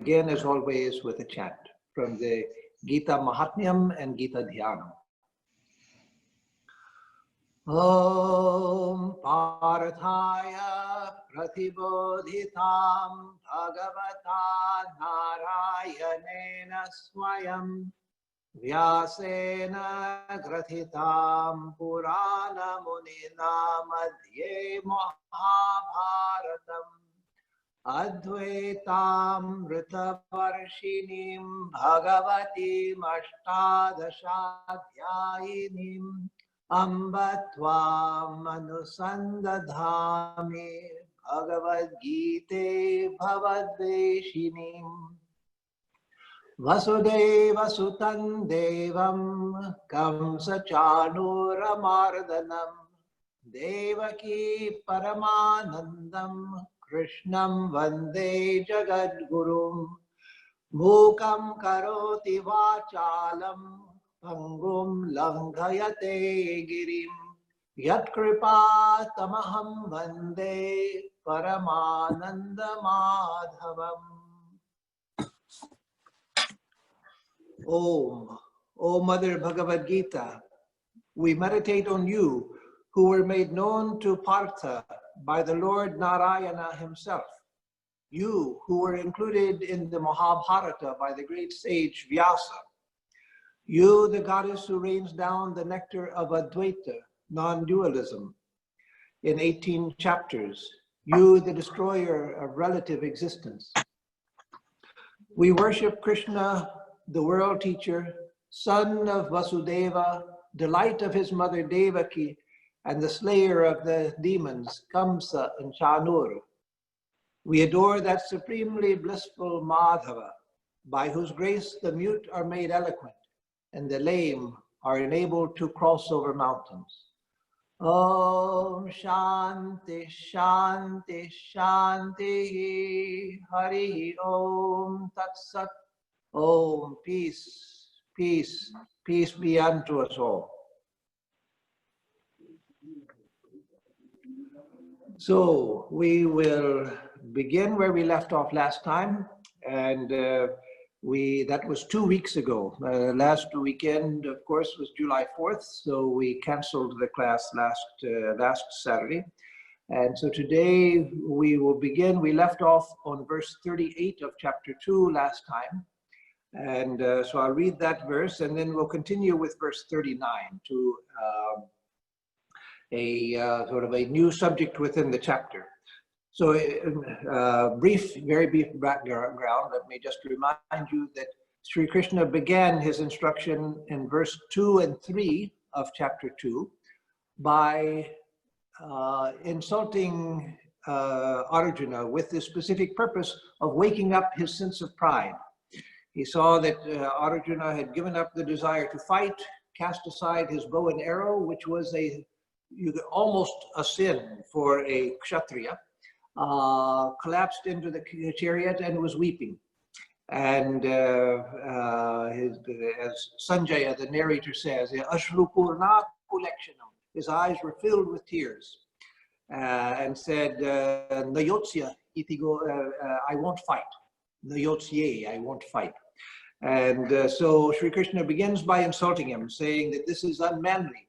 begin as always with a chant from the Gita Mahatmyam and Gita Dhyanam. Om Parthaya Pratibodhitam Bhagavata Narayanena Swayam Vyasena Grathitam Purana Munina Madhye Mahabharatam Advaitam Ritaparshinim Bhagavatim Ashtadashadhyayinim Ambatvam Anusandadhami Bhagavad Gita Bhavadveshinim Vasudeva Sutan Devam Kamsa Chanuramardhanam Devaki Paramanandam Krishnam Vande Jagadgurum Mukam Karoti Vachalam Pangum Langhayate Girim Yat Kripa Tamaham Vande Paramananda Madhavam. Om, O Mother Bhagavad Gita, we meditate on you who were made known to Partha by the Lord Narayana himself. You who were included in the Mahabharata by the great sage Vyasa. You, the goddess who rains down the nectar of Advaita, non-dualism, in 18 chapters. You, the destroyer of relative existence. We worship Krishna, the world teacher, son of Vasudeva, delight of his mother Devaki, and the slayer of the demons, Kamsa and Chanur. We adore that supremely blissful Madhava, by whose grace the mute are made eloquent, and the lame are enabled to cross over mountains. Om Shanti Shanti Shanti Hari Om Tat Sat. Om, peace, peace, peace be unto us all. So we will begin where we left off last time, and that was 2 weeks ago. Last weekend, of course, was July 4th, so we canceled the class last Saturday. And so today we will begin. We left off on verse 38 of chapter 2 last time. And so I'll read that verse, and then we'll continue with verse 39 to sort of a new subject within the chapter. So very brief background, let me just remind you that Sri Krishna began his instruction in verse 2 and 3 of chapter 2 by insulting Arjuna with the specific purpose of waking up his sense of pride. He saw that Arjuna had given up the desire to fight, cast aside his bow and arrow, which was almost a sin for a Kshatriya, collapsed into the chariot and was weeping. And as Sanjaya, the narrator says, Ashrupurna Kulekshanam, his eyes were filled with tears, and said, Nayotsya itigo, I won't fight. Nayotsye, I won't fight. And so Sri Krishna begins by insulting him, saying that this is unmanly,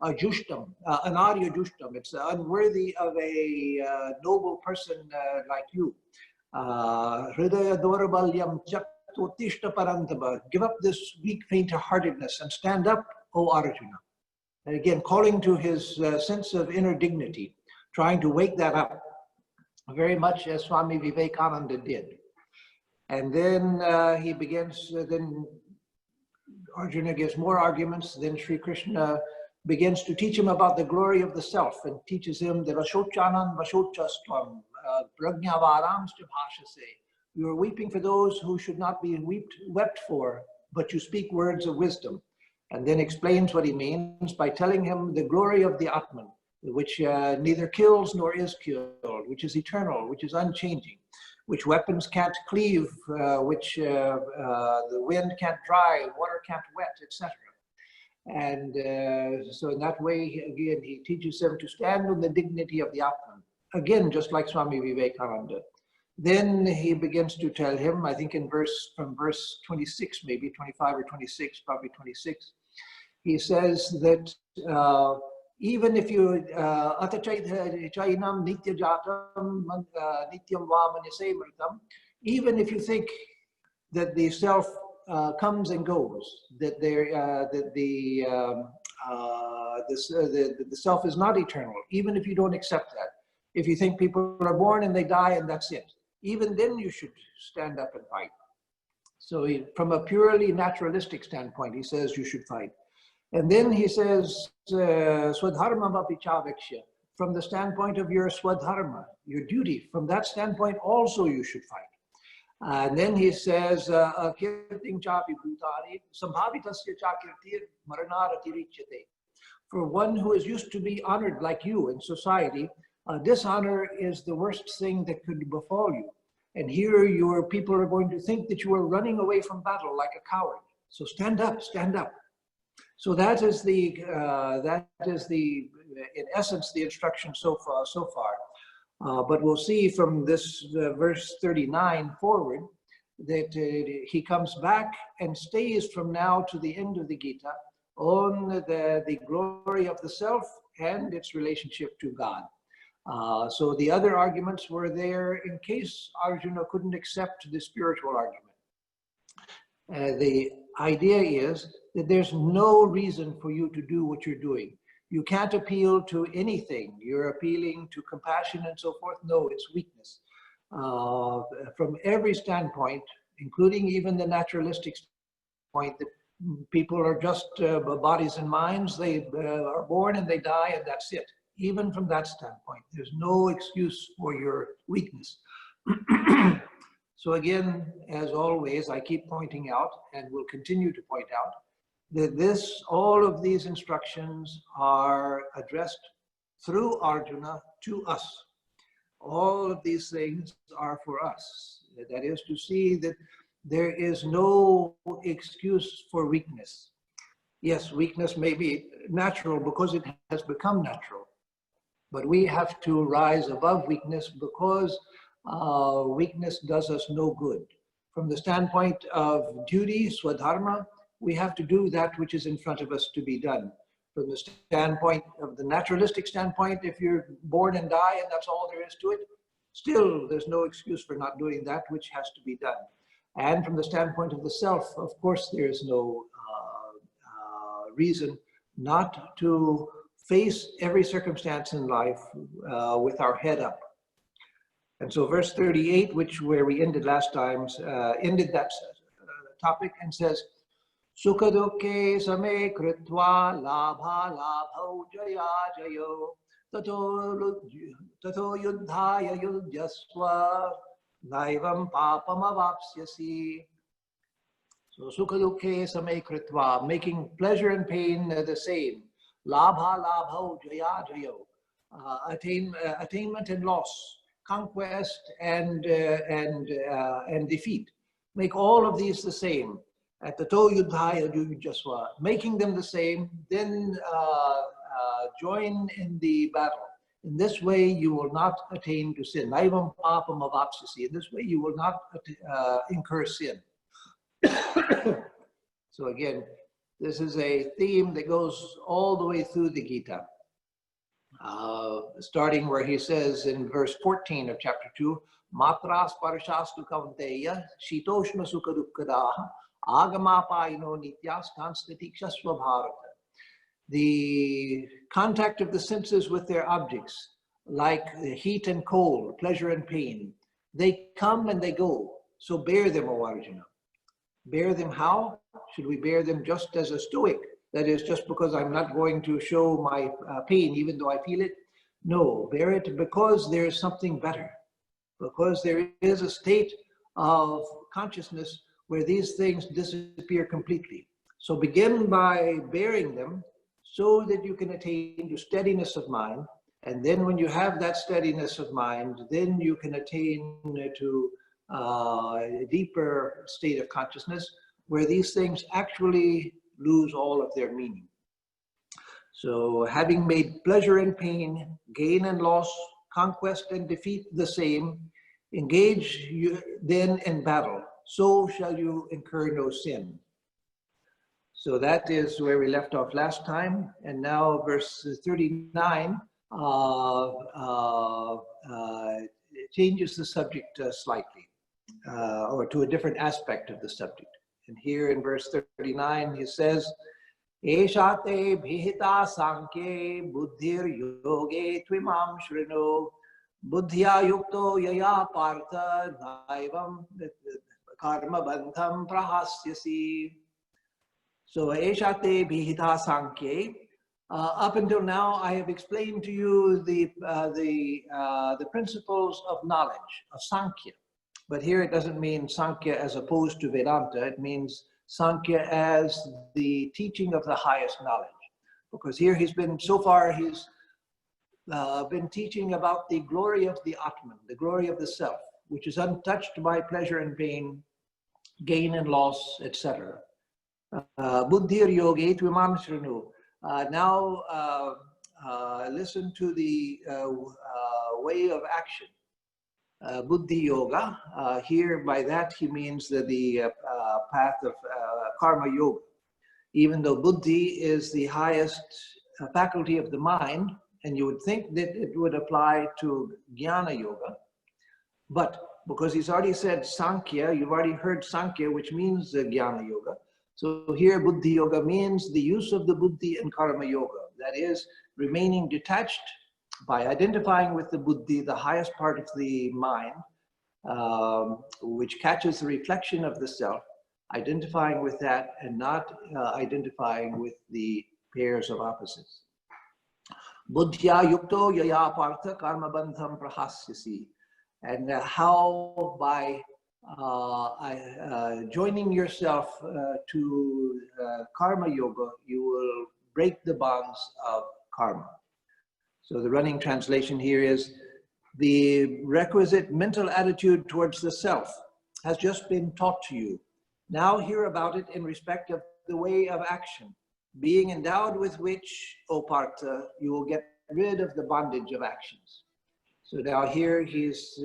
ajushtam, anarya jushtam. It's unworthy of a noble person like you. Hridaya dorabalyam jatotishta parantaba. Give up this weak faint-heartedness and stand up, O Arjuna. And again, calling to his sense of inner dignity, trying to wake that up, very much as Swami Vivekananda did. And then he begins, then Arjuna gives more arguments. Then Sri Krishna begins to teach him about the glory of the self and teaches him that Vashochanan Vashochastvam, Prajnavaramscha Bhashase. You are weeping for those who should not be wept for, but you speak words of wisdom. And then explains what he means by telling him the glory of the Atman, which neither kills nor is killed, which is eternal, which is unchanging, which weapons can't cleave, which the wind can't dry, water can't wet, etc. And so in that way, again, he teaches them to stand on the dignity of the Atman. Again, just like Swami Vivekananda. Then he begins to tell him, I think from verse 26, maybe 25 or 26, probably 26, he says that even if you even if you think that the self comes and goes, that the self is not eternal, even if you don't accept that, if you think people are born and they die and that's it, even then you should stand up and fight. So from a purely naturalistic standpoint, he says you should fight. And then he says, Swadharma Vapichavikshya, from the standpoint of your Swadharma, your duty, from that standpoint also you should fight. And then he says, Kirting Chapi Bhutari, Sambhavitasya Chakirtir Maranaratirichyate. For one who is used to be honored like you in society, dishonor is the worst thing that could befall you. And here your people are going to think that you are running away from battle like a coward. So stand up, stand up. So that is the in essence the instruction so far. But we'll see from this verse 39 forward that he comes back and stays from now to the end of the Gita on the glory of the self and its relationship to God. So the other arguments were there in case Arjuna couldn't accept the spiritual argument. The idea is that there's no reason for you to do what you're doing. You can't appeal to anything. You're appealing to compassion and so forth. No, it's weakness. From every standpoint, including even the naturalistic point that people are just bodies and minds. They are born and they die and that's it. Even from that standpoint, there's no excuse for your weakness. So again, as always, I keep pointing out and will continue to point out that all of these instructions are addressed through Arjuna to us. All of these things are for us. That is to see that there is no excuse for weakness. Yes, weakness may be natural because it has become natural, but we have to rise above weakness because weakness does us no good. From the standpoint of duty, swadharma, we have to do that which is in front of us to be done. From the standpoint of the naturalistic standpoint, if you're born and die and that's all there is to it, still there's no excuse for not doing that which has to be done. And from the standpoint of the self, of course, there is no reason not to face every circumstance in life with our head up. And so verse 38, where we ended last time, ended that topic and says, Sukha dukkhe same kritva labha labhau jaya jayo tato yuddhaya yudyasva naivam papam avapsyasi. So sukha dukkhe same kritva, making pleasure and pain the same. Labha labhau jaya jayo, attainment and loss, conquest and defeat. Make all of these the same. At the to yuddhaya yujasva, making them the same, then join in the battle. In this way, you will not attain to sin. Naivam papam avapsyasi. In this way, you will not incur sin. So again, this is a theme that goes all the way through the Gita. Starting where he says in verse 14 of chapter 2, Matras parishastu kavanteya shitoshna sukha dukkadaha agamapaino nityas konstitikshasva bharata. The contact of the senses with their objects, like the heat and cold, pleasure and pain, they come and they go. So bear them, O Arjuna. Bear them how? Should we bear them just as a stoic? That is, just because I'm not going to show my pain even though I feel it? No, bear it because there is something better. Because there is a state of consciousness where these things disappear completely. So begin by bearing them so that you can attain to steadiness of mind. And then when you have that steadiness of mind, then you can attain to a deeper state of consciousness where these things actually lose all of their meaning. So having made pleasure and pain, gain and loss, conquest and defeat the same, Engage you then in battle, so shall you incur no sin. So that is where we left off last time. And now verse 39 changes the subject slightly, or to a different aspect of the subject. And here in verse 39, he says, Esha te bhihita sankye buddhir yoge tvimam shrino buddhya yukto yaya partha naivam karma bandham prahasyasi. So Esha te bhihita sankye. Up until now, I have explained to you the principles of knowledge, of Sankhya. But here it doesn't mean Sankhya as opposed to Vedanta. It means Sankhya as the teaching of the highest knowledge. Because here he's been teaching about the glory of the Atman, the glory of the self, which is untouched by pleasure and pain, gain and loss, etc. Buddhir yoge tvimam shrinu. Now listen to the way of action. Buddhi yoga, here by that he means the path of karma yoga. Even though buddhi is the highest faculty of the mind, and you would think that it would apply to jnana yoga, but because he's already said Sankhya, you've already heard Sankhya, which means jnana yoga. So here buddhi yoga means the use of the buddhi in karma yoga. That is, remaining detached by identifying with the buddhi, the highest part of the mind, which catches the reflection of the self, identifying with that and not identifying with the pairs of opposites. Buddhya yukto yaya partha karma bandham prahasyasi. And how by joining yourself to karma yoga, you will break the bonds of karma. So the running translation here is, the requisite mental attitude towards the self has just been taught to you. Now hear about it in respect of the way of action, being endowed with which, O Partha, you will get rid of the bondage of actions. So now here he's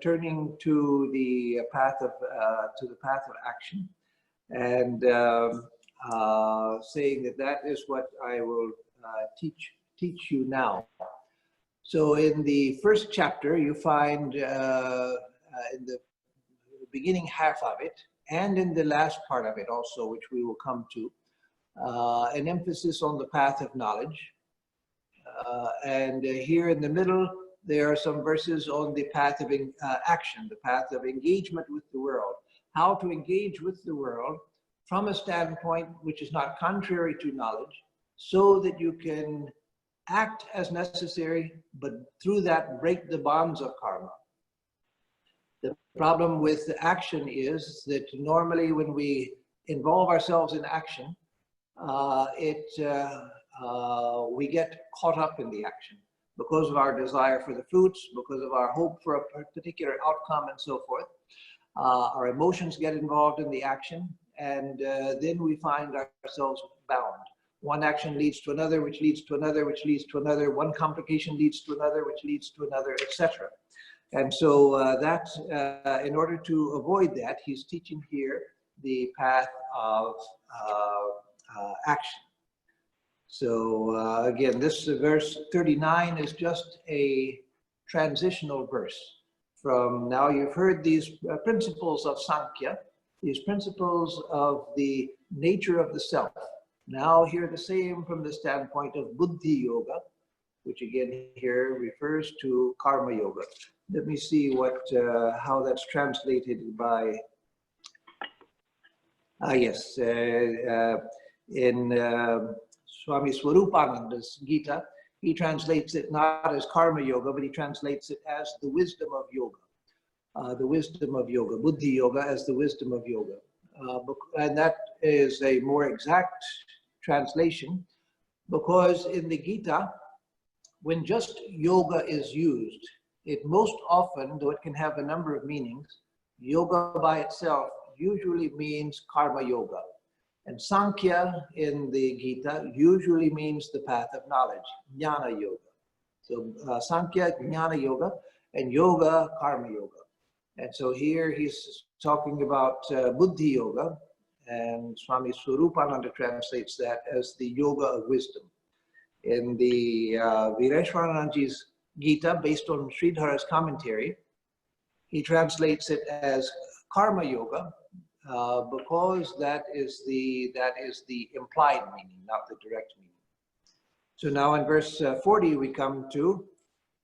turning to the path of action, and saying that is what I will teach you now. So in the first chapter, you find in the beginning half of it, and in the last part of it also, which we will come to, an emphasis on the path of knowledge. And here in the middle, there are some verses on the path of action, the path of engagement with the world. How to engage with the world from a standpoint which is not contrary to knowledge, so that you can act as necessary, but through that break the bonds of karma. The problem with action is that normally when we involve ourselves in action, we get caught up in the action because of our desire for the fruits, because of our hope for a particular outcome and so forth. Our emotions get involved in the action, and then we find ourselves bound. One action leads to another, which leads to another, which leads to another. One complication leads to another, which leads to another, etc. And so in order to avoid that, he's teaching here the path of action. So again, this verse 39 is just a transitional verse from, now you've heard these principles of Sankhya, these principles of the nature of the self. Now hear the same from the standpoint of Buddhi Yoga, which again here refers to Karma Yoga. Let me see what how that's translated by, yes, in Swami Swarupananda's Gita, he translates it not as Karma Yoga, but he translates it as the wisdom of yoga. The wisdom of yoga, Buddhi Yoga as the wisdom of yoga. And that is a more exact translation, because in the Gita, when just yoga is used, it most often, though it can have a number of meanings, yoga by itself usually means karma yoga. And Sankhya in the Gita usually means the path of knowledge, jnana yoga. So Sankhya, jnana yoga, and yoga, karma yoga. And so here he's talking about Buddhi Yoga, and Swami Atmarupananda translates that as the yoga of wisdom. In the Vireshwarananji's Gita, based on Sridhara's commentary, he translates it as Karma Yoga, because that is the implied meaning, not the direct meaning. So now in verse 40 we come to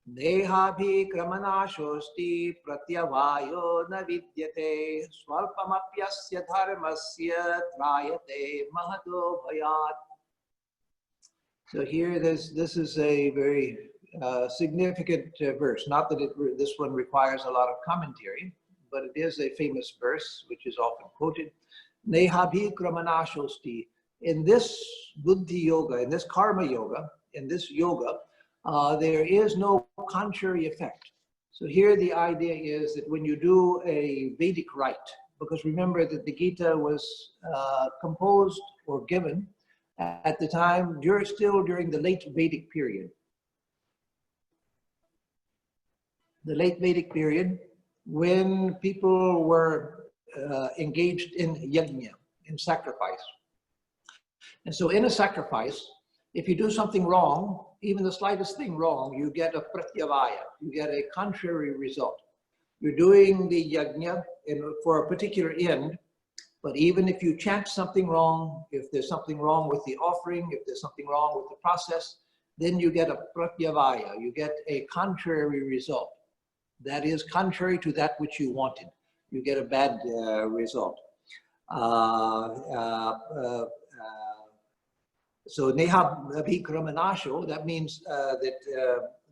Nehabhi kramanashosti pratyavayo na vidyate swalpamapyasya dharmasya trayate mahato bhayat. So here this is a very significant verse. Not that this one requires a lot of commentary, but it is a famous verse which is often quoted. Nehabhi kramanashosti. In this Buddhi Yoga, in this Karma Yoga, in this yoga, there is no contrary effect. So here the idea is that when you do a Vedic rite, because remember that the Gita was composed or given at the time, still during the late Vedic period. The late Vedic period, when people were engaged in yajna, in sacrifice. And so in a sacrifice, if you do something wrong, even the slightest thing wrong, you get a pratyavaya, you get a contrary result. You're doing the yajna for a particular end, but even if you chant something wrong, if there's something wrong with the offering, if there's something wrong with the process, then you get a pratyavaya, you get a contrary result. That is contrary to that which you wanted. You get a bad result. So neha abhikramanasho, that means that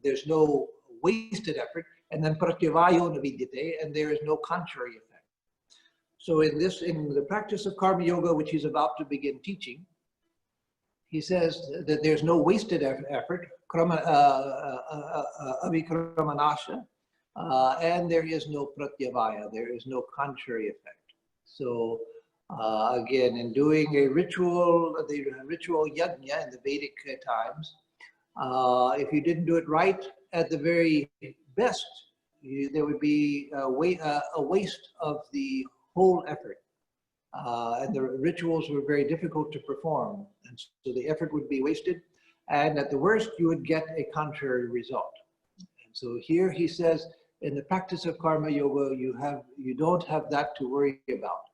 there's no wasted effort, and then pratyavayo navidyate, and there is no contrary effect. So in the practice of karma yoga, which he's about to begin teaching, he says that there's no wasted effort, abhikramanasha, and there is no pratyavaya, there is no contrary effect. So again, in doing a ritual, the ritual yajna in the Vedic times, if you didn't do it right at the very best, there would be a waste of the whole effort. And the rituals were very difficult to perform. And so the effort would be wasted. And at the worst, you would get a contrary result. And so here he says, in the practice of karma yoga, you don't have that to worry about.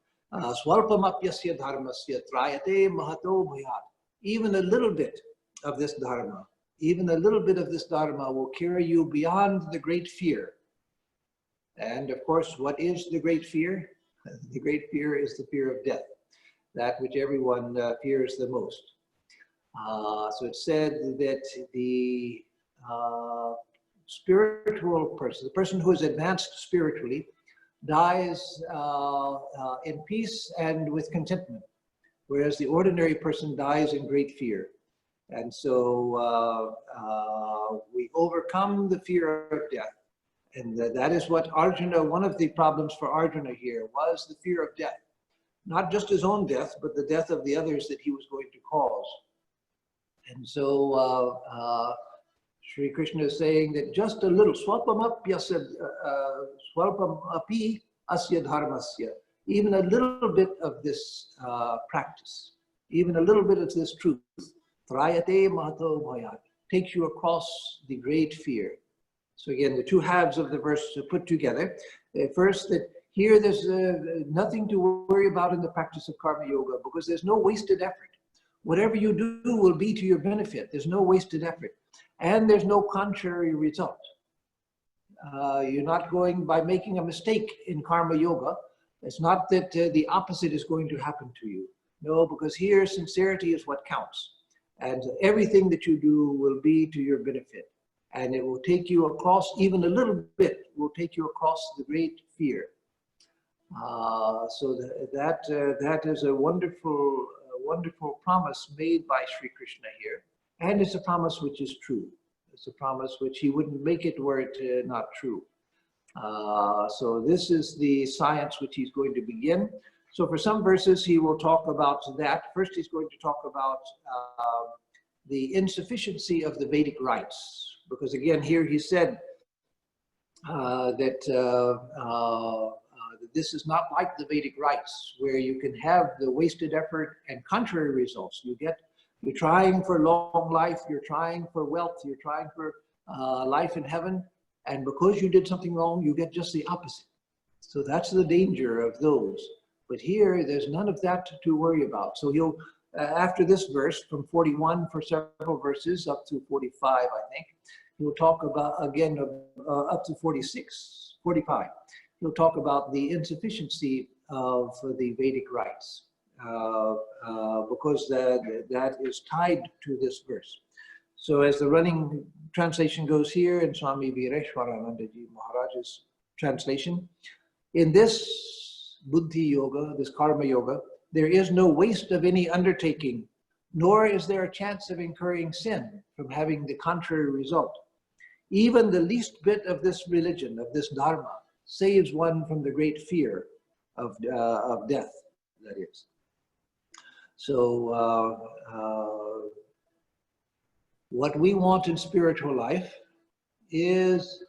Swalpamapyasya dharmasya trayate mahato bhayat. Even a little bit of this dharma, will carry you beyond the great fear. And of course, what is the great fear? The great fear is the fear of death, that which everyone fears the most. So it's said that the spiritual person, the person who is advanced spiritually, dies in peace and with contentment, whereas the ordinary person dies in great fear. And so we overcome the fear of death. And that is what Arjuna, one of the problems for Arjuna here was the fear of death. Not just his own death, but the death of the others that he was going to cause. And so Sri Krishna is saying that just a little, swalpam api asya dharmasya, even a little bit of this practice, even a little bit of this truth, trayate mahato bhayat, takes you across the great fear. So again, the two halves of the verse are put together. First, that here there's nothing to worry about in the practice of karma yoga because there's no wasted effort. Whatever you do will be to your benefit. There's no wasted effort. And there's no contrary result. You're not going by making a mistake in karma yoga. It's not that the opposite is going to happen to you. No, because here sincerity is what counts. And everything that you do will be to your benefit. And it will take you across, even a little bit, will take you across the great fear. So that is a wonderful promise made by Sri Krishna here. And it's a promise which is true. It's a promise which he wouldn't make it were it not true. So this is the science which he's going to begin. So for some verses, he will talk about that. First, he's going to talk about the insufficiency of the Vedic rites. Because again, here he said this is not like the Vedic rites, where you can have the wasted effort and contrary results. You're trying for long life, you're trying for wealth, you're trying for life in heaven, and because you did something wrong, you get just the opposite. So that's the danger of those. But here, there's none of that to worry about. So he'll, after this verse, from 41 for several verses up to 45, I think, he'll talk about, again, up to 46, 45. He'll talk about the insufficiency of the Vedic rites, because that is tied to this verse. So as the running translation goes here in Swami Vireshwaranandaji Maharaj's translation, in this Buddhi Yoga, this Karma Yoga, there is no waste of any undertaking, nor is there a chance of incurring sin from having the contrary result. Even the least bit of this religion, of this Dharma, saves one from the great fear of death, that is. So what we want in spiritual life is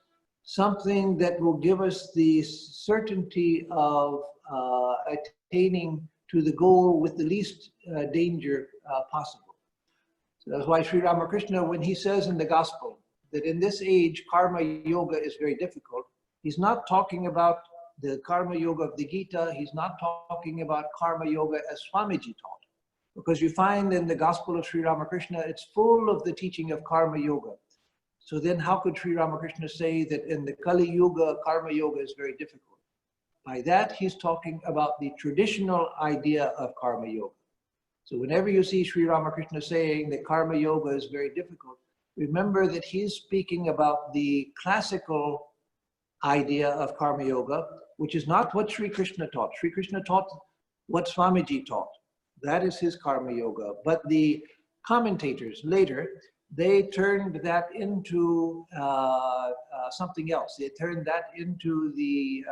something that will give us the certainty of attaining to the goal with the least danger possible. So that's why Sri Ramakrishna, when he says in the gospel that in this age karma yoga is very difficult, he's not talking about the karma yoga of the Gita, he's not talking about karma yoga as Swamiji taught. Because you find in the gospel of Sri Ramakrishna, it's full of the teaching of karma yoga. So then how could Sri Ramakrishna say that in the Kali Yuga, karma yoga is very difficult? By that, he's talking about the traditional idea of karma yoga. So whenever you see Sri Ramakrishna saying that karma yoga is very difficult, remember that he's speaking about the classical idea of karma yoga, which is not what Sri Krishna taught. Sri Krishna taught what Swamiji taught. That is his karma yoga. But the commentators later, they turned that into something else. They turned that into the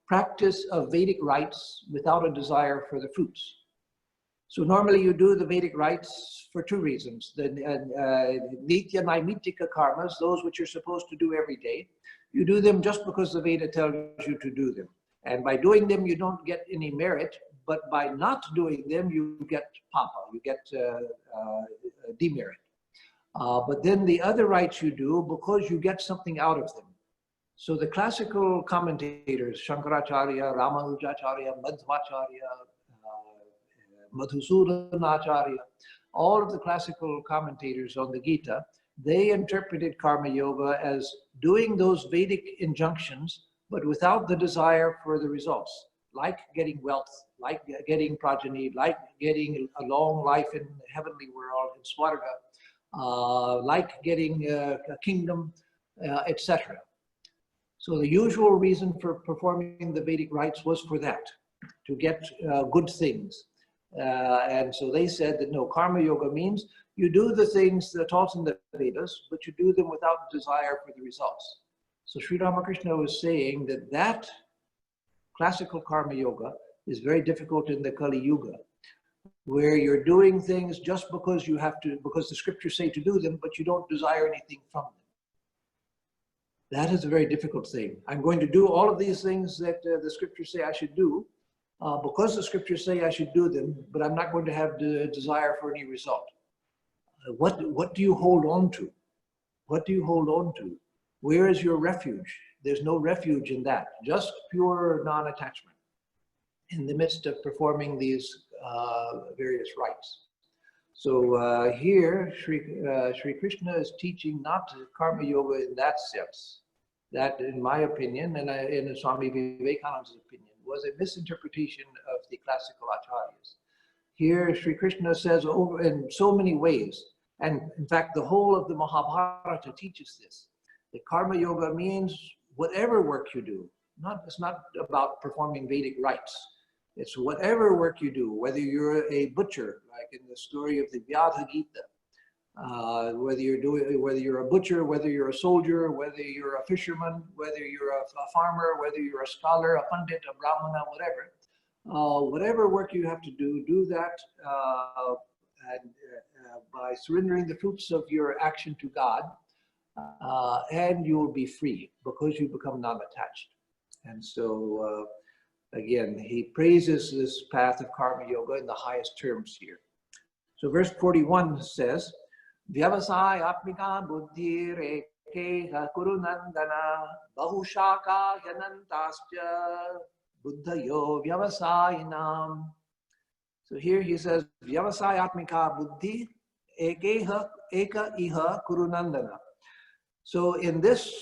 practice of Vedic rites without a desire for the fruits. So normally you do the Vedic rites for two reasons. The Nitya Naimitika karmas, those which you're supposed to do every day, you do them just because the Veda tells you to do them. And by doing them, you don't get any merit, but by not doing them, you get papa, you get demerit. But then the other rites you do because you get something out of them. So the classical commentators, Shankaracharya, Ramanujacharya, Madhvacharya, Madhusudanacharya, all of the classical commentators on the Gita, they interpreted karma yoga as doing those Vedic injunctions, but without the desire for the results, like getting wealth, like getting progeny, like getting a long life in the heavenly world, in Swarga, like getting a kingdom, etc. So the usual reason for performing the Vedic rites was for that, to get good things. And so they said that no, karma yoga means you do the things that are taught in the Vedas, but you do them without desire for the results. So Sri Ramakrishna was saying that that classical karma yoga is very difficult in the Kali Yuga, where you're doing things just because you have to, because the scriptures say to do them, but you don't desire anything from them. That is a very difficult thing. I'm going to do all of these things that the scriptures say I should do, because the scriptures say I should do them, but I'm not going to have the desire for any result. What do you hold on to? What do you hold on to? Where is your refuge? There's no refuge in that, just pure non-attachment in the midst of performing these various rites. So here, Sri Krishna is teaching not karma yoga in that sense. That, in my opinion, and in Swami Vivekananda's opinion, was a misinterpretation of the classical acharyas. Here, Sri Krishna says over in so many ways, and in fact, the whole of the Mahabharata teaches this. The karma yoga means whatever work you do. It's not about performing Vedic rites. It's whatever work you do, whether you're a butcher, like in the story of the Bhagavad Gita, whether you're a butcher, whether you're a soldier, whether you're a fisherman, whether you're a farmer, whether you're a scholar, a pandit, a brahmana, whatever. Whatever work you have to do, do that by surrendering the fruits of your action to God, and you will be free because you become non-attached. And so, again, he praises this path of karma yoga in the highest terms here. So verse 41 says, Vyavasaya atmika buddhi rekeha kurunandana bahushaka yanantasya buddhayo vyavasayinam. So here he says, Vyavasaya atmika buddhi eka iha kurunandana. So in this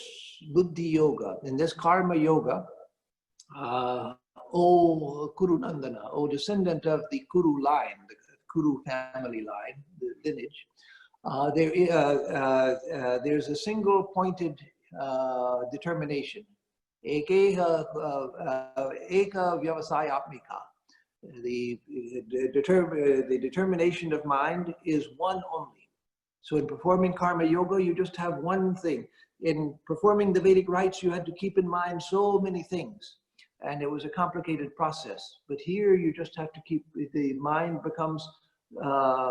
buddhi yoga, in this karma yoga, O Kurunandana, O descendant of the Kuru line, the Kuru family line, the lineage, there's a single pointed determination. Eka vyavasayatmika. The determination of mind is one only. So in performing karma yoga, you just have one thing. In performing the Vedic rites, you had to keep in mind so many things. And it was a complicated process. But here you just have to keep, the mind becomes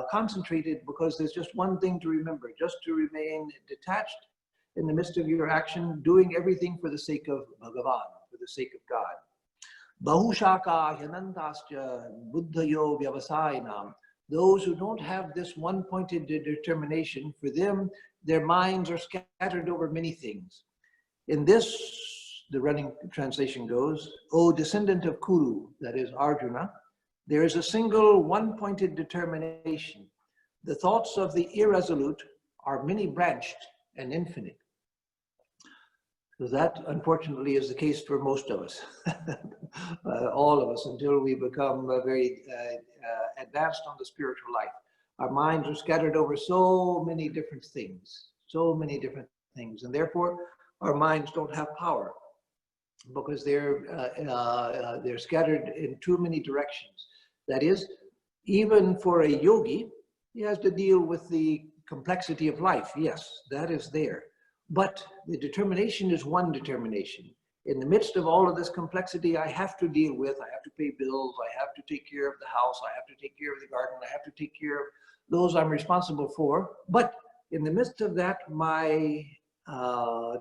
concentrated because there's just one thing to remember, just to remain detached in the midst of your action, doing everything for the sake of Bhagavan, for the sake of God. Bahushaka hyanantasya buddhayo vyavasayinam. Those who don't have this one-pointed determination, for them, their minds are scattered over many things. In this, the running translation goes, O descendant of Kuru, that is Arjuna, there is a single one-pointed determination. The thoughts of the irresolute are many-branched and infinite. So that, unfortunately, is the case for most of us, all of us, until we become very advanced on the spiritual life. Our minds are scattered over so many different things, and therefore our minds don't have power because they're scattered in too many directions. That is, even for a yogi, he has to deal with the complexity of life. Yes, that is there. But the determination is one determination. In the midst of all of this complexity, I have to deal with, I have to pay bills, I have to take care of the house, I have to take care of the garden, I have to take care of those I'm responsible for. But in the midst of that, my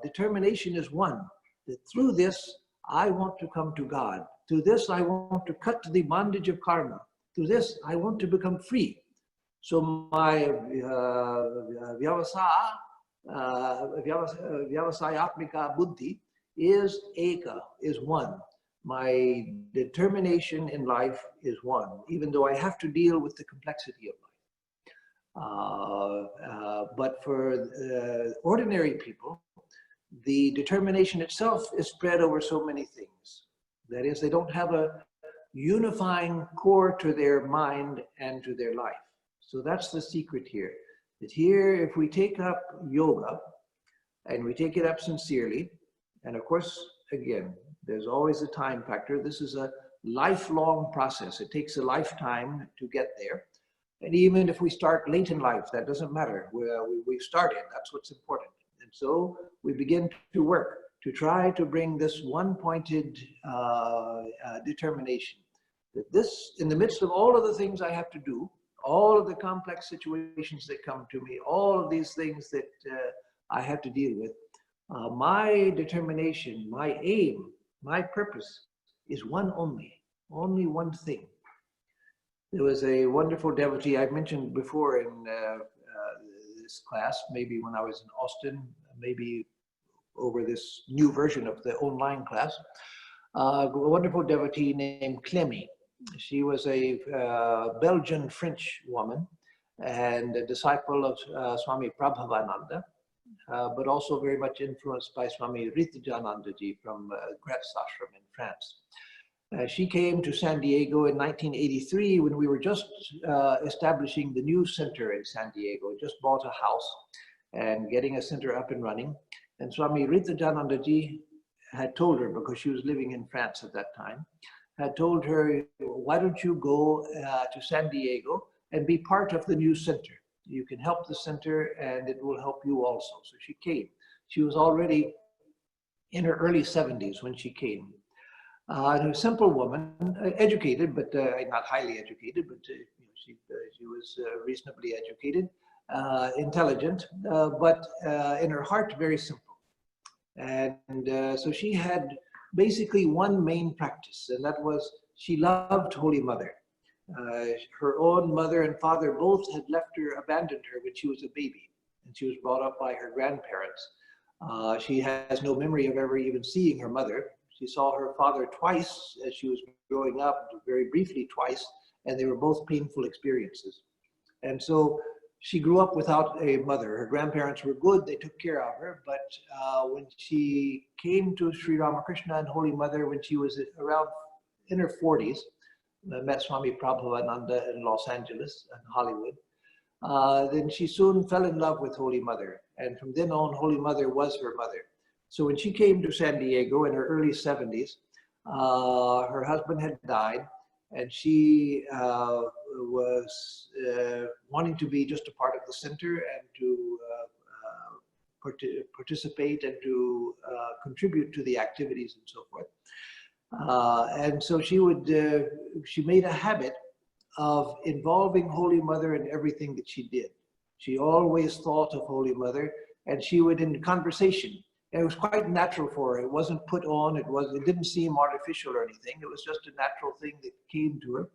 determination is one, that through this, I want to come to God. Through this, I want to cut the bondage of karma. Through this, I want to become free. So my vyavasayatmika buddhi is eka, is one. My determination in life is one, even though I have to deal with the complexity of life. But for ordinary people, the determination itself is spread over so many things. That is, they don't have a unifying core to their mind and to their life. So that's the secret here. That here, if we take up yoga, and we take it up sincerely, and of course, again, there's always a time factor. This is a lifelong process. It takes a lifetime to get there. And even if we start late in life, that doesn't matter. We've started, that's what's important. And so we begin to work to try to bring this one-pointed determination. That this, in the midst of all of the things I have to do, all of the complex situations that come to me, all of these things that I have to deal with, my determination, my aim, my purpose is one only one thing. There was a wonderful devotee I mentioned before in this class, maybe when I was in Austin, maybe over this new version of the online class, a wonderful devotee named Clemmy. She was a Belgian-French woman and a disciple of Swami Prabhavananda, but also very much influenced by Swami Ritajanandaji from Gretz Ashram in France. She came to San Diego in 1983 when we were just establishing the new center in San Diego, just bought a house and getting a center up and running. And Swami Ritajanandaji had told her, because she was living in France at that time, had told her, why don't you go to San Diego and be part of the new center? You can help the center and it will help you also. So she came. She was already in her early 70s when she came. A simple woman, educated, but not highly educated, but she was reasonably educated, intelligent, but in her heart very simple. And so she had basically one main practice, and that was she loved Holy Mother. Her own mother and father both had left her, abandoned her when she was a baby, and she was brought up by her grandparents. She has no memory of ever even seeing her mother. She saw her father twice as she was growing up, very briefly twice, and they were both painful experiences. And so she grew up without a mother. Her grandparents were good, they took care of her, but when she came to Sri Ramakrishna and Holy Mother when she was around in her 40s, met Swami Atmarupananda in Los Angeles and Hollywood, then she soon fell in love with Holy Mother. And from then on, Holy Mother was her mother. So when she came to San Diego in her early 70s, her husband had died, and she was wanting to be just a part of the center and to participate and to contribute to the activities and so forth. And so she made a habit of involving Holy Mother in everything that she did. She always thought of Holy Mother, and she would, in conversation, and it was quite natural for her. It wasn't put on, it didn't seem artificial or anything. It was just a natural thing that came to her.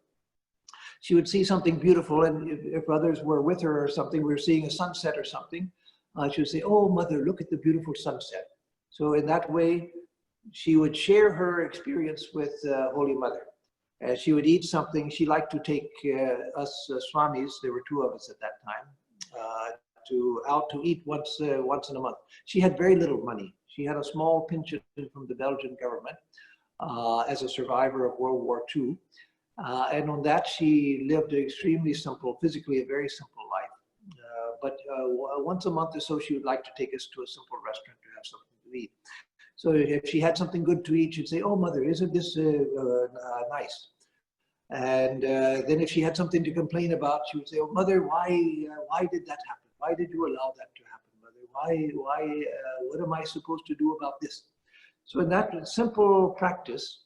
She would see something beautiful, and if others were with her or something, we were seeing a sunset or something, she would say, "Oh, Mother, look at the beautiful sunset." So in that way, she would share her experience with Holy Mother. She would eat something. She liked to take us Swamis, there were two of us at that time, out to eat once in a month. She had very little money. She had a small pension from the Belgian government as a survivor of World War II. And on that, she lived an extremely simple, physically a very simple life. But once a month or so, she would like to take us to a simple restaurant to have something to eat. So if she had something good to eat, she'd say, "Oh, Mother, isn't this nice?" And then if she had something to complain about, she would say, "Oh, Mother, why did that happen? Why did you allow that to happen, Mother? What am I supposed to do about this?" So in that simple practice,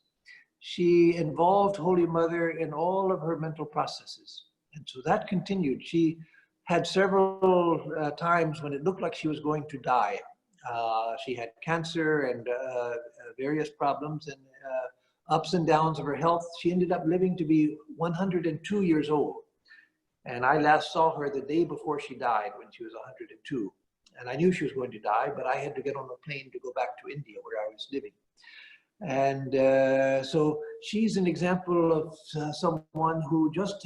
she involved Holy Mother in all of her mental processes. And so that continued. She had several times when it looked like she was going to die. She had cancer and various problems and ups and downs of her health. She ended up living to be 102 years old. And I last saw her the day before she died when she was 102. And I knew she was going to die, but I had to get on a plane to go back to India where I was living. And so she's an example of someone who just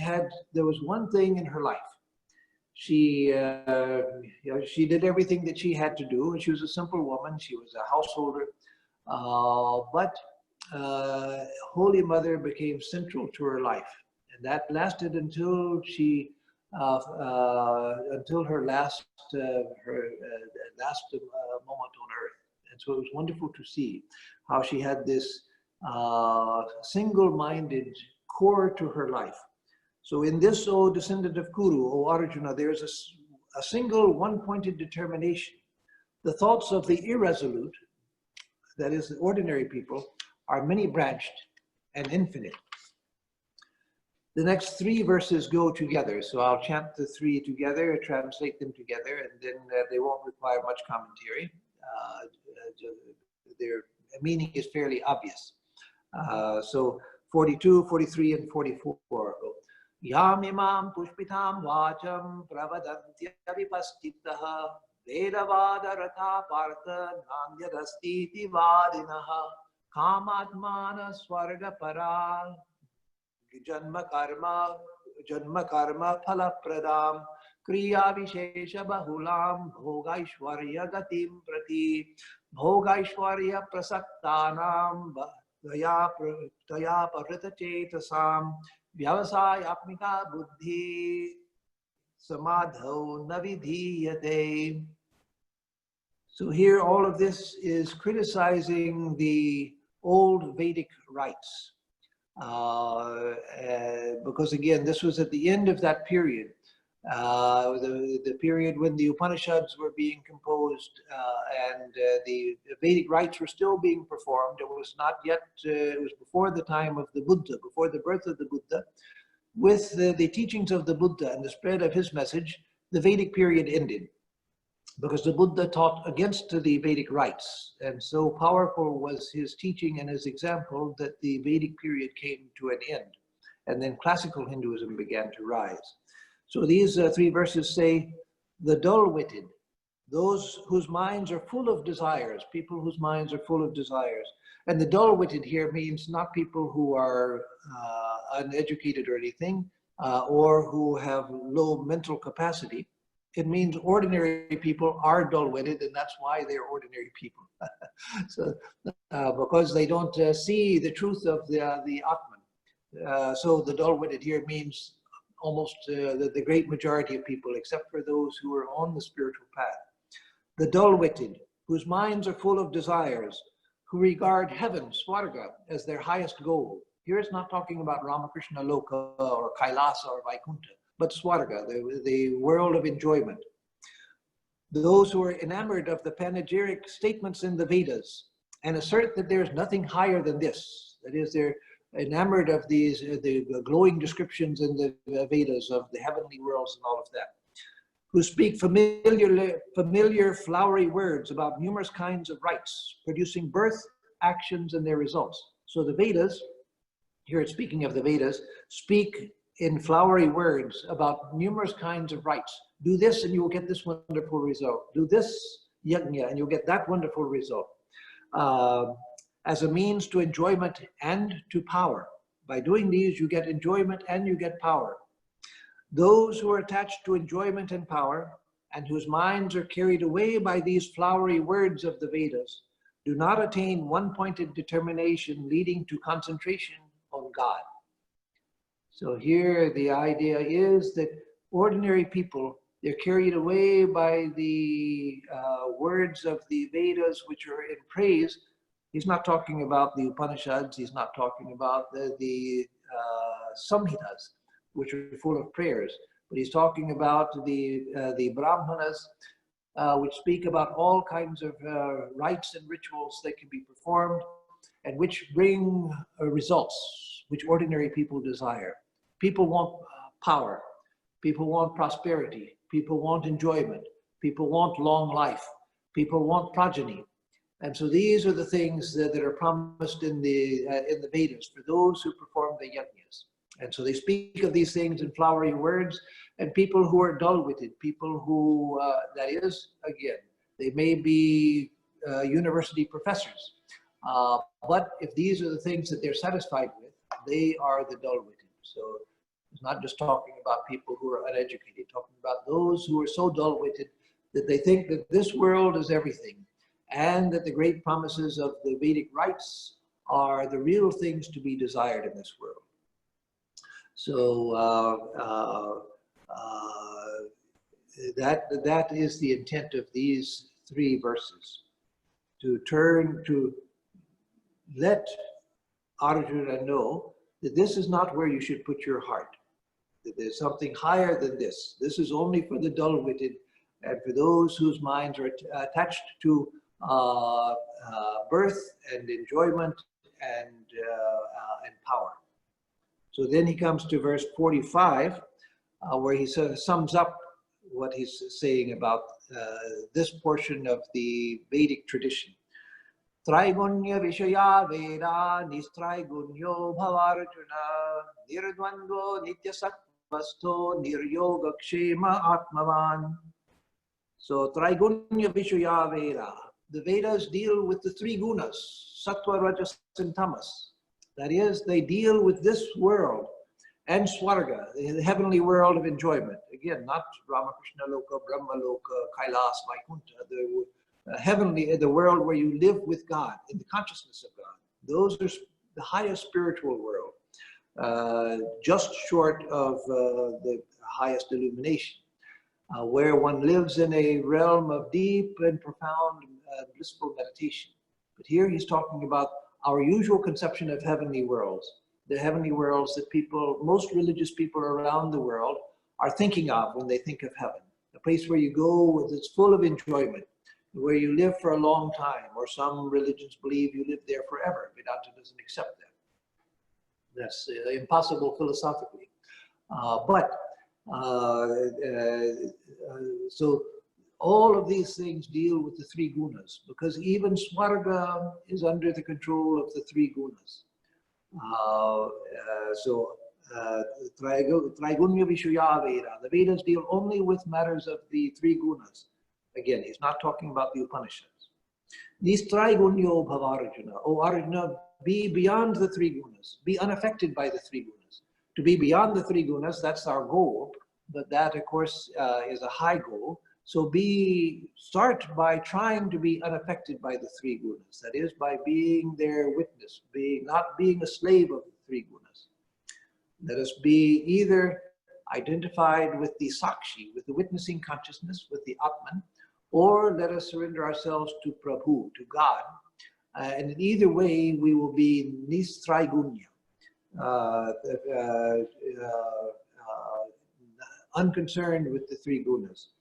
there was one thing in her life. She did everything that she had to do, and she was a simple woman. She was a householder, but Holy Mother became central to her life, and that lasted until until her last moment on earth. And so it was wonderful to see how she had this single-minded core to her life. So in this, O descendant of Kuru, O Arjuna, there is a single one-pointed determination. The thoughts of the irresolute, that is the ordinary people, are many-branched and infinite. The next three verses go together, so I'll chant the three together, translate them together, and then they won't require much commentary. Their meaning is fairly obvious. So 42, 43, and 44 go. Yamimam pushpitam vacham pravadantya vipastitaha vedavada ratha partha nandyadastiti vadinaha kamatmana swarga paral janma karma phala pradam kriya vishesha bahulam bhogaishwarya gatim prati bhogaishwarya prasaktanam daya parita chetasam vyavasayapnika buddhi samadho navidhiyate. So here all of this is criticizing the old Vedic rites. Because again, this was at the end of that period, the period when the Upanishads were being composed and the Vedic rites were still being performed. It was not yet, it was before the time of the Buddha, before the birth of the Buddha. With the teachings of the Buddha and the spread of his message, the Vedic period ended, because the Buddha taught against the Vedic rites. And so powerful was his teaching and his example that the Vedic period came to an end. And then classical Hinduism began to rise. So these three verses say, the dull-witted, those whose minds are full of desires, people whose minds are full of desires. And the dull-witted here means not people who are uneducated or anything, or who have low mental capacity. It means ordinary people are dull-witted, and that's why they're ordinary people. So, because they don't see the truth of the Atman. So the dull-witted here means almost the great majority of people, except for those who are on the spiritual path. The dull-witted, whose minds are full of desires, who regard heaven, Swarga, as their highest goal. Here it's not talking about Ramakrishna Loka or Kailasa or Vaikuntha, but Swarga, the world of enjoyment. Those who are enamored of the panegyric statements in the Vedas and assert that there is nothing higher than this. That is, they're enamored of these, the glowing descriptions in the Vedas of the heavenly worlds and all of that. Who speak familiar flowery words about numerous kinds of rites, producing birth, actions, and their results. So the Vedas, here it's speaking of the Vedas, speak in flowery words about numerous kinds of rites. Do this and you will get this wonderful result. Do this yajna and you'll get that wonderful result. As a means to enjoyment and to power. By doing these, you get enjoyment and you get power. Those who are attached to enjoyment and power, and whose minds are carried away by these flowery words of the Vedas, do not attain one-pointed determination leading to concentration on God. So here the idea is that ordinary people, they're carried away by the words of the Vedas, which are in praise. He's not talking about the Upanishads, he's not talking about the Samhitas, which are full of prayers, but he's talking about the Brahmanas, which speak about all kinds of rites and rituals that can be performed and which bring results which ordinary people desire. People want power, people want prosperity, people want enjoyment, people want long life, people want progeny. And so these are the things that are promised in the Vedas for those who perform the yajnas. And so they speak of these things in flowery words, and people who are dull-witted, people who, that is, again, they may be university professors, but if these are the things that they're satisfied with, they are the dull-witted. So it's not just talking about people who are uneducated, talking about those who are so dull-witted that they think that this world is everything, and that the great promises of the Vedic rites are the real things to be desired in this world. So that is the intent of these three verses, to let Arjuna know that this is not where you should put your heart, that there's something higher than this. This is only for the dull-witted and for those whose minds are attached to birth and enjoyment and power. So then he comes to verse 45, where he sums up what he's saying about this portion of the Vedic tradition. Traigunya Vishaya Veda Nistraigunyo Bhavarjuna Nirdvandvo Nitya Sattvasto Niryoga Kshema Atmavan. So Traigunya Vishaya Veda. The Vedas deal with the three gunas, Sattva, Rajas, and Tamas. That is, they deal with this world and Swarga, the heavenly world of enjoyment. Again, not Ramakrishna Loka, Brahma Loka, Kailas, Vaikuntha, the world where you live with God, in the consciousness of God. Those are the highest spiritual world, just short of the highest illumination, where one lives in a realm of deep and profound blissful meditation. But here he's talking about our usual conception of heavenly worlds, the heavenly worlds that most religious people around the world are thinking of when they think of heaven. A place where you go that's full of enjoyment, where you live for a long time, or some religions believe you live there forever. Vedanta doesn't accept that. That's impossible philosophically. So all of these things deal with the three gunas, because even Swarga is under the control of the three gunas. Traigunya Vishaya Veda, the Vedas deal only with matters of the three gunas. Again, he's not talking about the Upanishads. These Traigunyo Bhavarjuna, O Arjuna, be beyond the three gunas, be unaffected by the three gunas. To be beyond the three gunas, that's our goal, but that, of course, is a high goal. So start by trying to be unaffected by the three gunas. That is, by being their witness, not being a slave of the three gunas. Let us be either identified with the Sakshi, with the witnessing consciousness, with the Atman, or let us surrender ourselves to Prabhu, to God. And in either way, we will be Nistraigunya, unconcerned with the three gunas.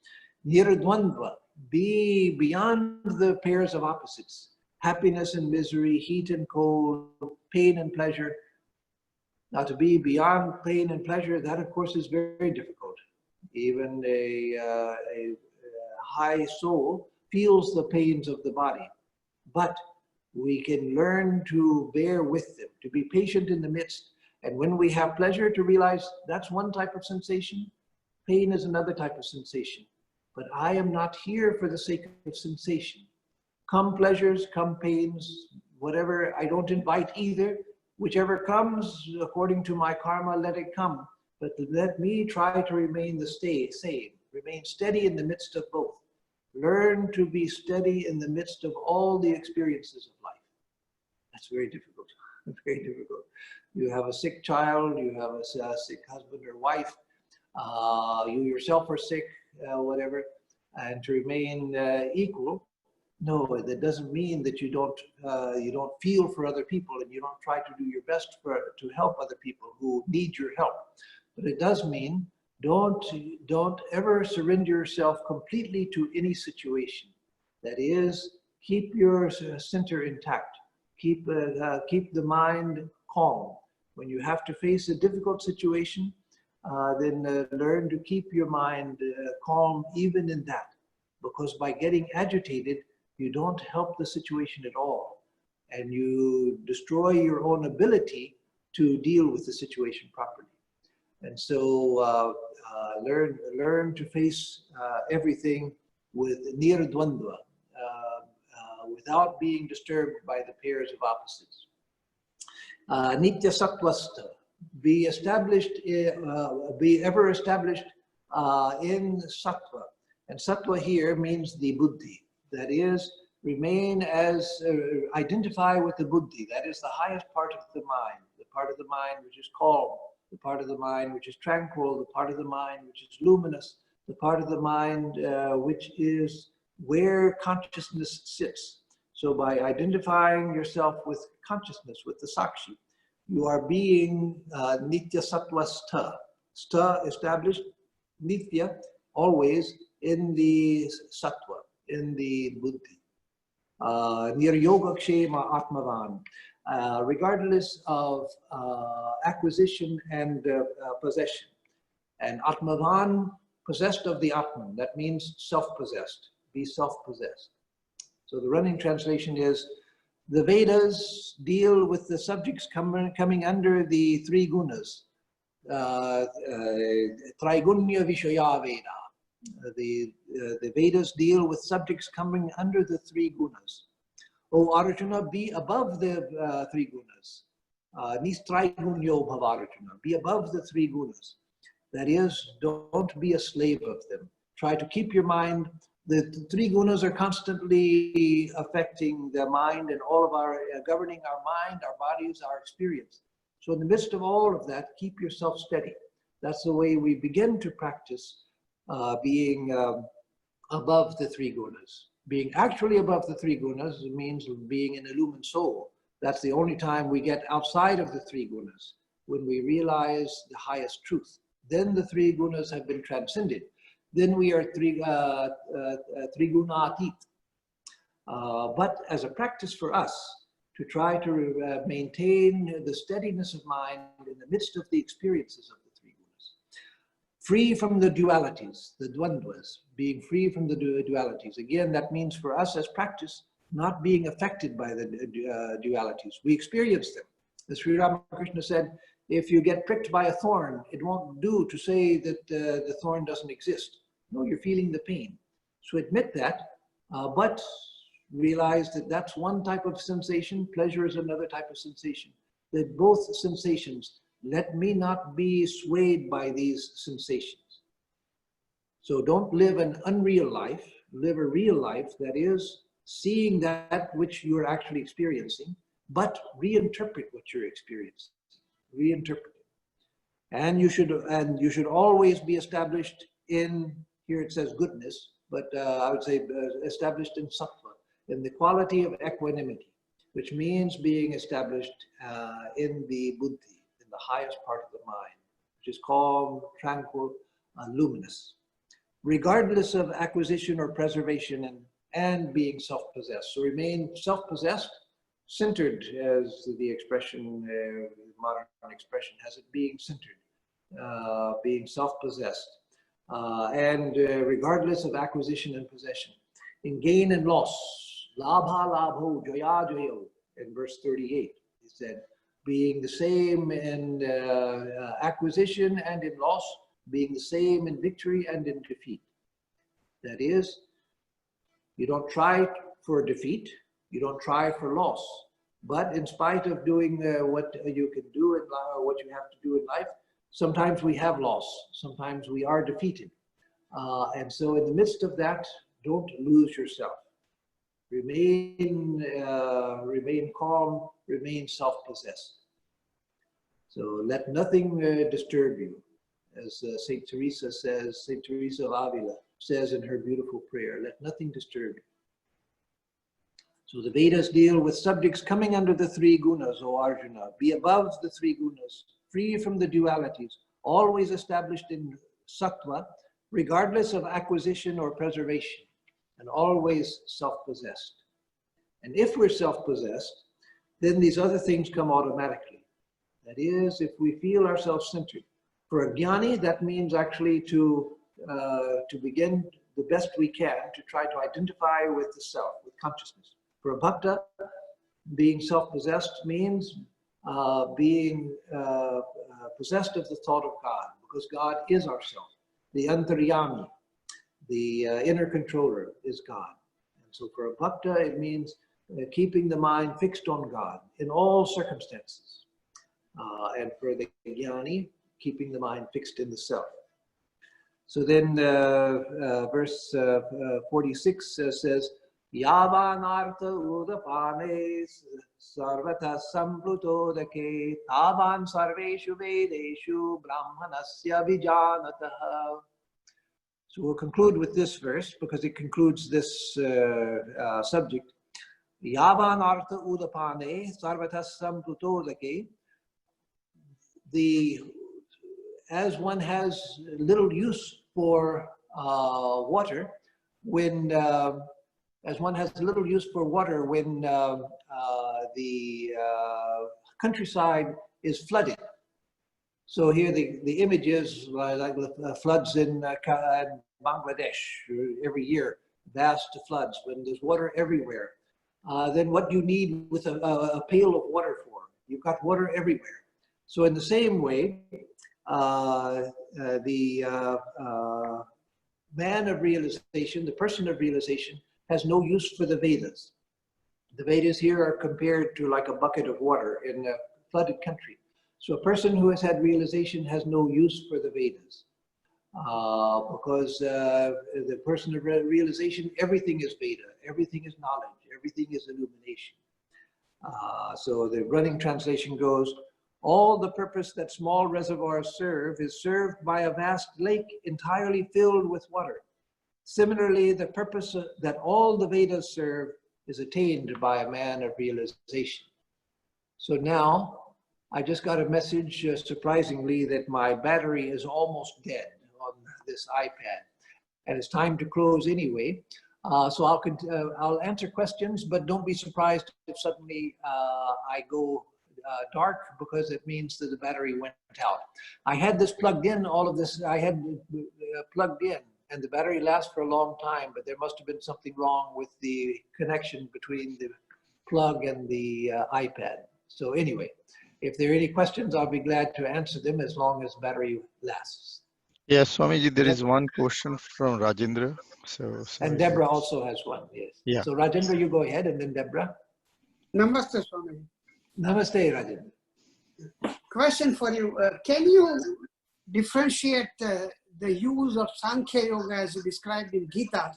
Nirdvandva, be beyond the pairs of opposites, happiness and misery, heat and cold, pain and pleasure. Now, to be beyond pain and pleasure, that of course is very, very difficult. Even a high soul feels the pains of the body, but we can learn to bear with them, to be patient in the midst. And when we have pleasure, to realize that's one type of sensation, pain is another type of sensation. But I am not here for the sake of sensation. Come pleasures, come pains, whatever, I don't invite either. Whichever comes according to my karma, let it come. But let me try to remain same, remain steady in the midst of both. Learn to be steady in the midst of all the experiences of life. That's very difficult, very difficult. You have a sick child, you have a sick husband or wife, you yourself are sick, whatever, and to remain equal. No, that doesn't mean that you don't feel for other people and you don't try to do your best to help other people who need your help. But it does mean don't ever surrender yourself completely to any situation. That is, keep your center intact. Keep the mind calm. When you have to face a difficult situation, then learn to keep your mind calm even in that. Because by getting agitated, you don't help the situation at all. And you destroy your own ability to deal with the situation properly. And so learn to face everything with nirdvandva, without being disturbed by the pairs of opposites. Nitya sattvastha, be ever established in sattva. And sattva here means the buddhi. That is, remain as, identify with the buddhi. That is the highest part of the part of the mind which is calm, the part of the mind which is tranquil, the part of the mind which is luminous, the part of the mind which is where consciousness sits. So by identifying yourself with consciousness, with the Sakshi, you are being Nitya Sattva Stha. Stha established, Nitya always in the Sattva, in the Buddhi. Niryoga Kshema Atmavan, regardless of acquisition and possession. And Atmavan, possessed of the Atman, that means self-possessed, be self-possessed. So the running translation is, the Vedas deal with the subjects coming under the three gunas. Traigunya Vishaya Veda. The Vedas deal with subjects coming under the three gunas. O Arjuna, be above the three gunas. Nistraigunyo Bhavarjuna, be above the three gunas. That is, don't be a slave of them. Try to keep your mind. The three gunas are constantly affecting the mind and all of our, governing our mind, our bodies, our experience. So in the midst of all of that, keep yourself steady. That's the way we begin to practice being above the three gunas. Being actually above the three gunas means being an illumined soul. That's the only time we get outside of the three gunas, when we realize the highest truth. Then the three gunas have been transcended. Then we are trigunatit. But as a practice for us, to try to maintain the steadiness of mind in the midst of the experiences of the three gunas. free from the dualities, the dvandvas, being free from the dualities. Again, that means for us as practice, not being affected by the dualities. We experience them. As Sri Ramakrishna said, if you get pricked by a thorn, it won't do to say that the thorn doesn't exist. No, you're feeling the pain. So admit that, but realize that that's one type of sensation, pleasure is another type of sensation. That both sensations, let me not be swayed by these sensations. So don't live an unreal life, live a real life that is seeing that which you're actually experiencing, but reinterpret what you're experiencing, reinterpret it. And you should always be established in, here it says goodness, but I would say established in sattva, in the quality of equanimity, which means being established in the buddhi, in the highest part of the mind, which is calm, tranquil, luminous, regardless of acquisition or preservation and being self-possessed. So remain self-possessed, centered, as the expression, modern expression has it, being centered, being self-possessed, and regardless of acquisition and possession. In gain and loss, labha labho, jaya jayo, in verse 38, he said, being the same in acquisition and in loss, being the same in victory and in defeat. That is, you don't try for defeat, you don't try for loss, but in spite of doing what you can do in life, or what you have to do in life, sometimes we have loss, sometimes we are defeated. And so in the midst of that, don't lose yourself. Remain calm, remain self-possessed. So let nothing disturb you. As Saint Teresa says, Saint Teresa of Avila says in her beautiful prayer, let nothing disturb you. So the Vedas deal with subjects coming under the three gunas, O Arjuna. Be above the three gunas, free from the dualities, always established in sattva, regardless of acquisition or preservation, and always self-possessed. And if we're self-possessed, then these other things come automatically. That is, if we feel ourselves centered. For a jnani, that means actually to begin the best we can to try to identify with the self, with consciousness. For a bhakta, being self-possessed means being possessed of the thought of God, because God is ourself. The antaryami, the inner controller, is God. And so for a bhakta, it means keeping the mind fixed on God in all circumstances. And for the jnani, keeping the mind fixed in the self. So then verse 46 says, Yavan artha udapane sarvata samplutodake tavan sarveshu vedeshu brahmanasya vijanataha. So we'll conclude with this verse because it concludes this subject. Yavan artha udapane sarvata samplutodake. As one has little use for water when the countryside is flooded. So here the image is like with floods in Bangladesh every year, vast floods when there's water everywhere. Then what do you need with a pail of water for? You've got water everywhere. So in the same way, the man of realization, the person of realization, has no use for the Vedas. The Vedas here are compared to like a bucket of water in a flooded country. So a person who has had realization has no use for the Vedas. Because the person of realization, everything is Veda, everything is knowledge, everything is illumination. So the running translation goes, all the purpose that small reservoirs serve is served by a vast lake entirely filled with water. Similarly, the purpose that all the Vedas serve is attained by a man of realization. So now, I just got a message, surprisingly, that my battery is almost dead on this iPad, and it's time to close anyway. So I'll answer questions, but don't be surprised if suddenly I go dark because it means that the battery went out. I had this plugged in, all of this, I had plugged in, and the battery lasts for a long time, but there must have been something wrong with the connection between the plug and the iPad. So anyway, if there are any questions, I'll be glad to answer them as long as battery lasts. Yes, Swamiji, there is one question from Rajendra. And Deborah also has one, yes. Yeah. So Rajendra, you go ahead, and then Deborah. Namaste, Swami. Namaste, Rajendra. Question for you. Can you differentiate the use of Sankhya Yoga as described in Gita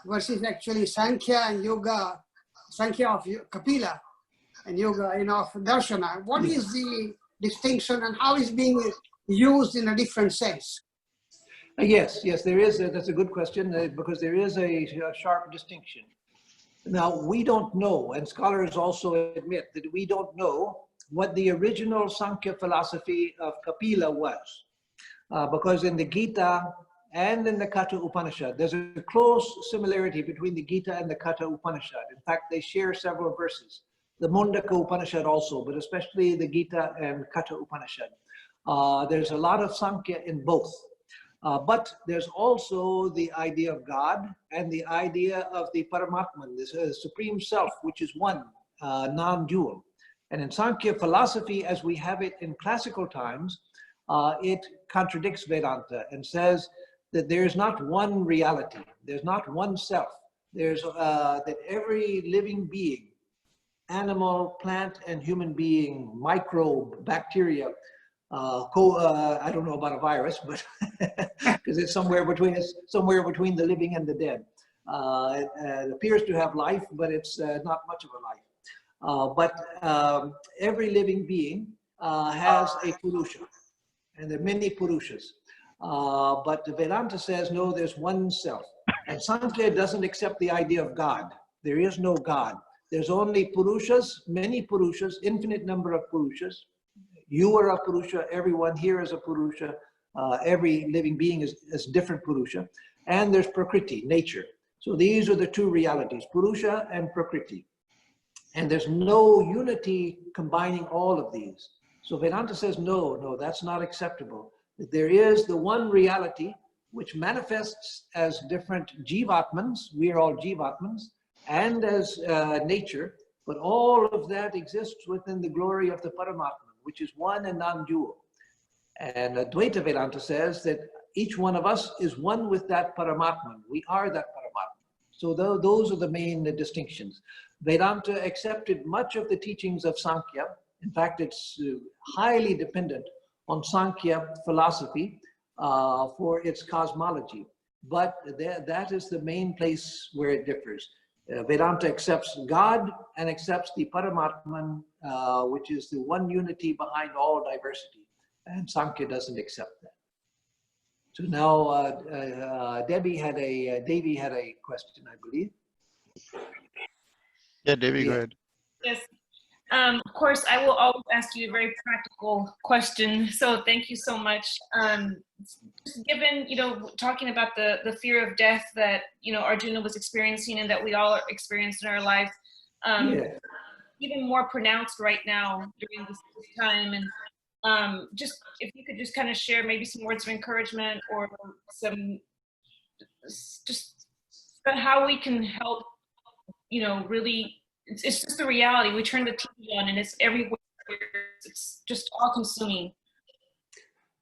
versus actually Sankhya and Yoga, Sankhya of Kapila and Yoga of Darshana? What is the distinction and how is being used in a different sense? Yes, there is. That's a good question because there is a sharp distinction. Now, we don't know, and scholars also admit that we don't know what the original Sankhya philosophy of Kapila was. Because in the Gita and in the Katha Upanishad, there's a close similarity between the Gita and the Katha Upanishad. In fact, they share several verses. The Mundaka Upanishad also, but especially the Gita and Katha Upanishad. There's a lot of Sankhya in both. But there's also the idea of God and the idea of the Paramatman, this Supreme Self, which is one, non-dual. And in Sankhya philosophy, as we have it in classical times, it contradicts Vedanta and says that there's not one reality, there's not one self. There's that every living being, animal, plant, and human being, microbe, bacteria, I don't know about a virus, but because it's somewhere between the living and the dead. It appears to have life, but it's not much of a life. But every living being has a Purusha, and there are many Purushas. But Vedanta says, no, there's one self. And Sankhya doesn't accept the idea of God. There is no God. There's only Purushas, many Purushas, infinite number of Purushas. You are a Purusha, everyone here is a Purusha, every living being is different Purusha. And there's Prakriti, nature. So these are the two realities, Purusha and Prakriti. And there's no unity combining all of these. So Vedanta says, no, that's not acceptable. There is the one reality which manifests as different Jivatmans, we are all Jivatmans, and as nature, but all of that exists within the glory of the Paramatman, which is one and non-dual. And Advaita Vedanta says that each one of us is one with that Paramatman. We are that Paramatman. So those are the main distinctions. Vedanta accepted much of the teachings of Sankhya. In fact, it's highly dependent on Sankhya philosophy for its cosmology. But that is the main place where it differs. Vedanta accepts God and accepts the Paramatman, which is the one unity behind all diversity. And Sankhya doesn't accept that. So now Devi had a question, I believe. Yeah, Devi, go ahead. Yes. Of course, I will always ask you a very practical question. So thank you so much. Given, talking about the fear of death that, Arjuna was experiencing and that we all experienced in our lives, even more pronounced right now during this time. And just if you could just kind of share maybe some words of encouragement or some, just how we can help, really, it's just the reality. We turn the TV on and it's everywhere. It's just all consuming.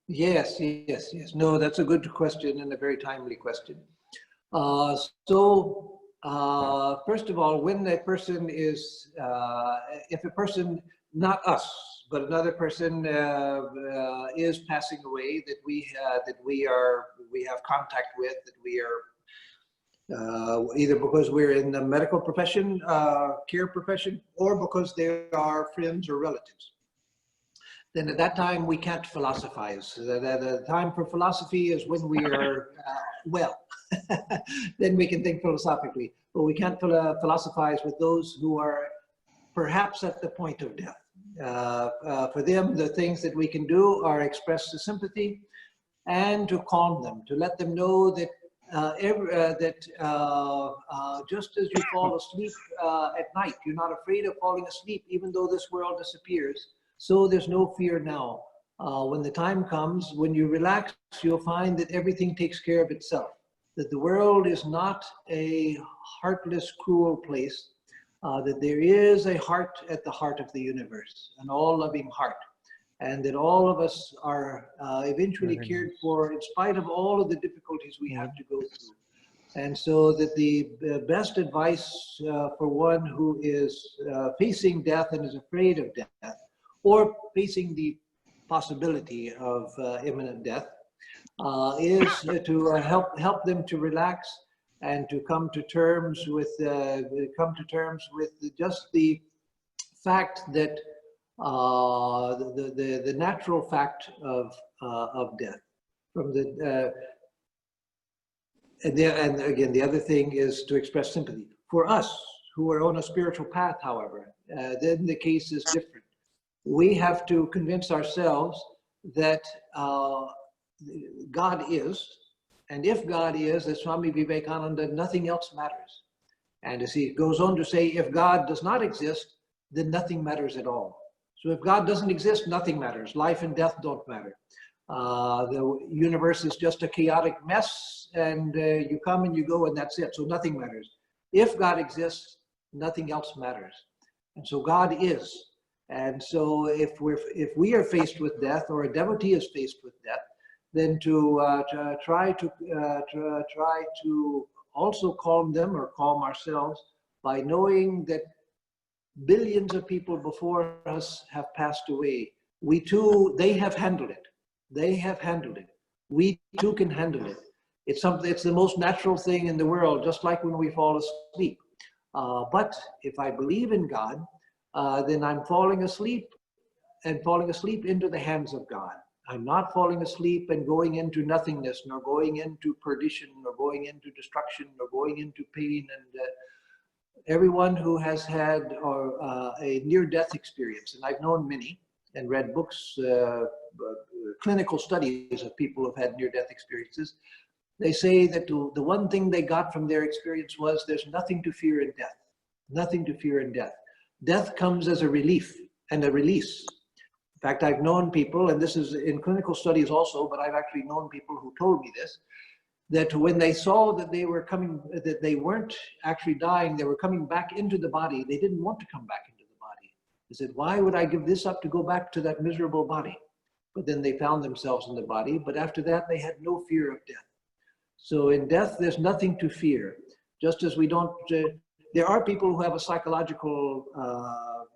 Yes. No, that's a good question and a very timely question. First of all, when a person is, if a person, not us, but another person is passing away that we have contact with, that we are either because we're in the medical profession, care profession, or because they are friends or relatives, then at that time we can't philosophize. The time for philosophy is when we are well. Then we can think philosophically, but we can't philosophize with those who are perhaps at the point of death. For them, the things that we can do are express the sympathy and to calm them, to let them know that just as you fall asleep at night, you're not afraid of falling asleep, even though this world disappears. So there's no fear now. When the time comes, when you relax, you'll find that everything takes care of itself, that the world is not a heartless, cruel place, that there is a heart at the heart of the universe, an all-loving heart, and that all of us are eventually cared for in spite of all of the difficulties we have to go through. And so that the best advice for one who is facing death and is afraid of death, or facing the possibility of imminent death, is to help them to relax and to come to terms with just the fact that the natural fact of death. From the and again, the other thing is to express sympathy. For us who are on a spiritual path, however, then the case is different. We have to convince ourselves that God is, and if God is, as Swami Vivekananda, nothing else matters. And as he goes on to say, if God does not exist, then nothing matters at all. So if God doesn't exist, nothing matters. Life and death don't matter. The universe is just a chaotic mess, and you come and you go, and that's it. So nothing matters. If God exists, nothing else matters. And so God is. And so if we are faced with death, or a devotee is faced with death, then to try to also calm them, or calm ourselves, by knowing that billions of people before us have passed away. We too, they have handled it. They have handled it. We too can handle it. It's the most natural thing in the world, just like when we fall asleep. But if I believe in God, then I'm falling asleep, and falling asleep into the hands of God. I'm not falling asleep and going into nothingness, nor going into perdition, nor going into destruction, nor going into pain. And everyone who has had a near-death experience, and I've known many and read books, clinical studies of people who've had near-death experiences, they say that the one thing they got from their experience was there's nothing to fear in death. Nothing to fear in death. Death comes as a relief and a release. In fact, I've known people, and this is in clinical studies also, but I've actually known people who told me this, that when they saw that they were coming, that they weren't actually dying, they were coming back into the body, they didn't want to come back into the body. They said, why would I give this up to go back to that miserable body? But then they found themselves in the body, but after that they had no fear of death. So in death, there's nothing to fear. Just as we don't, there are people who have a psychological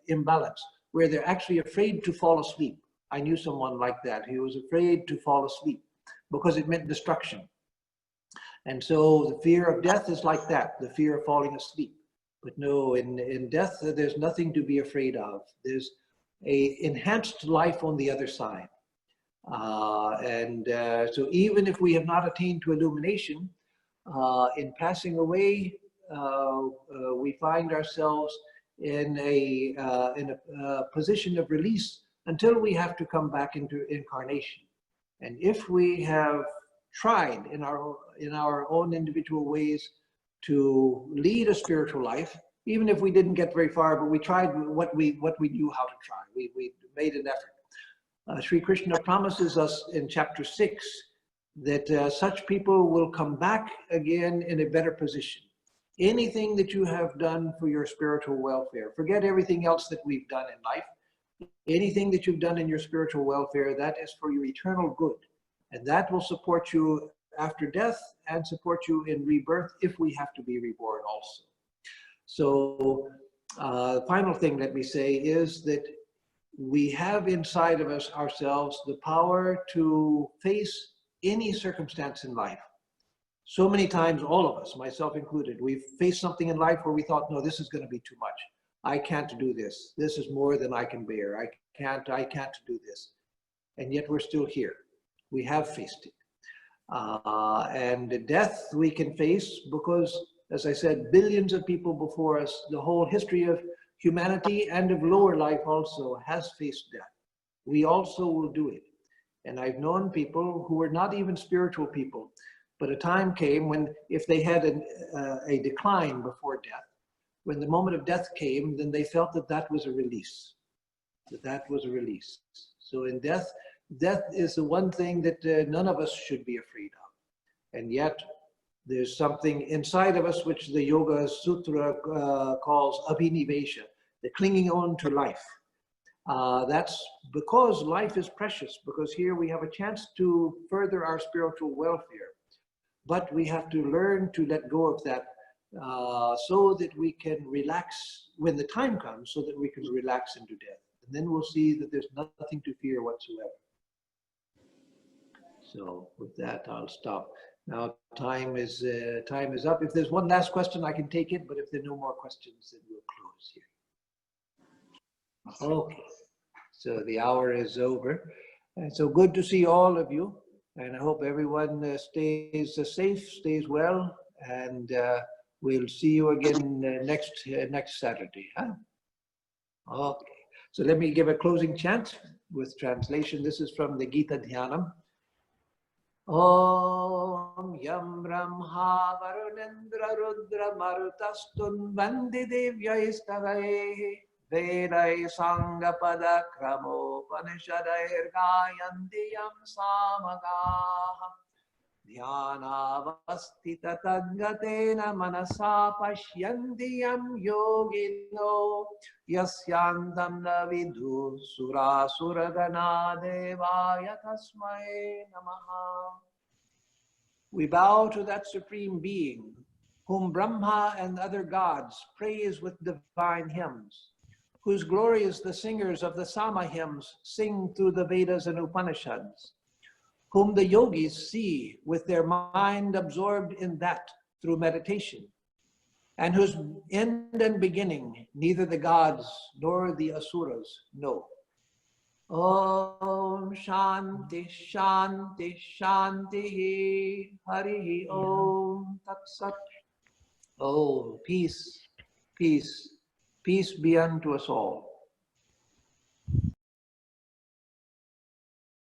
imbalance, where they're actually afraid to fall asleep. I knew someone like that. He was afraid to fall asleep because it meant destruction. And so the fear of death is like that, the fear of falling asleep. But no, in death, there's nothing to be afraid of. There's a enhanced life on the other side. So even if we have not attained to illumination, in passing away, we find ourselves in a position of release until we have to come back into incarnation. And if we have tried in our own individual ways to lead a spiritual life, even if we didn't get very far, but we tried what we knew how to try. We made an effort. Sri Krishna promises us in chapter 6 that such people will come back again in a better position. Anything that you have done for your spiritual welfare, forget everything else that we've done in life. Anything that you've done in your spiritual welfare, that is for your eternal good. And that will support you after death and support you in rebirth if we have to be reborn also. So the final thing let me say is that we have inside of us ourselves the power to face any circumstance in life. So many times, all of us, myself included, we've faced something in life where we thought, no, this is going to be too much. I can't do this. This is more than I can bear. I can't do this. And yet we're still here. We have faced it. And death we can face because, as I said, billions of people before us, the whole history of humanity and of lower life also has faced death. We also will do it. And I've known people who were not even spiritual people, but a time came when if they had a decline before death, when the moment of death came, then they felt that that was a release. That was a release. So in death, death is the one thing that none of us should be afraid of. And yet there's something inside of us which the Yoga Sutra calls abhinivesha, the clinging on to life. That's because life is precious, because here we have a chance to further our spiritual welfare. But we have to learn to let go of that so that we can relax when the time comes, so that we can relax into death. And then we'll see that there's nothing to fear whatsoever. So with that, I'll stop. Now time is up. If there's one last question, I can take it, but if there are no more questions, then we'll close here. Okay, so the hour is over. And so good to see all of you. And I hope everyone stays safe, stays well, and we'll see you again next Saturday. Huh? Okay, so let me give a closing chant with translation. This is from the Gita Dhyanam. Om Yam Brahma Varunendra Rudra Marutastun Vandi Devyaistavai Vedai Sangapada Kramo Panishadair Gayanti Yam Samagaha Dhyanavastita Tadgatena Manasa Pashyanti Yam Yogino Yasyantam Navidhu Sura Suragana Devaya Tasmai Namaha. We bow to that Supreme Being, whom Brahma and other gods praise with divine hymns, whose glories the singers of the Sama hymns sing through the Vedas and Upanishads, whom the yogis see with their mind absorbed in that through meditation, and whose end and beginning neither the gods nor the asuras know. Om Shanti Shanti Shanti Hari Om Tat Sat. Oh, peace, peace, peace be unto us all.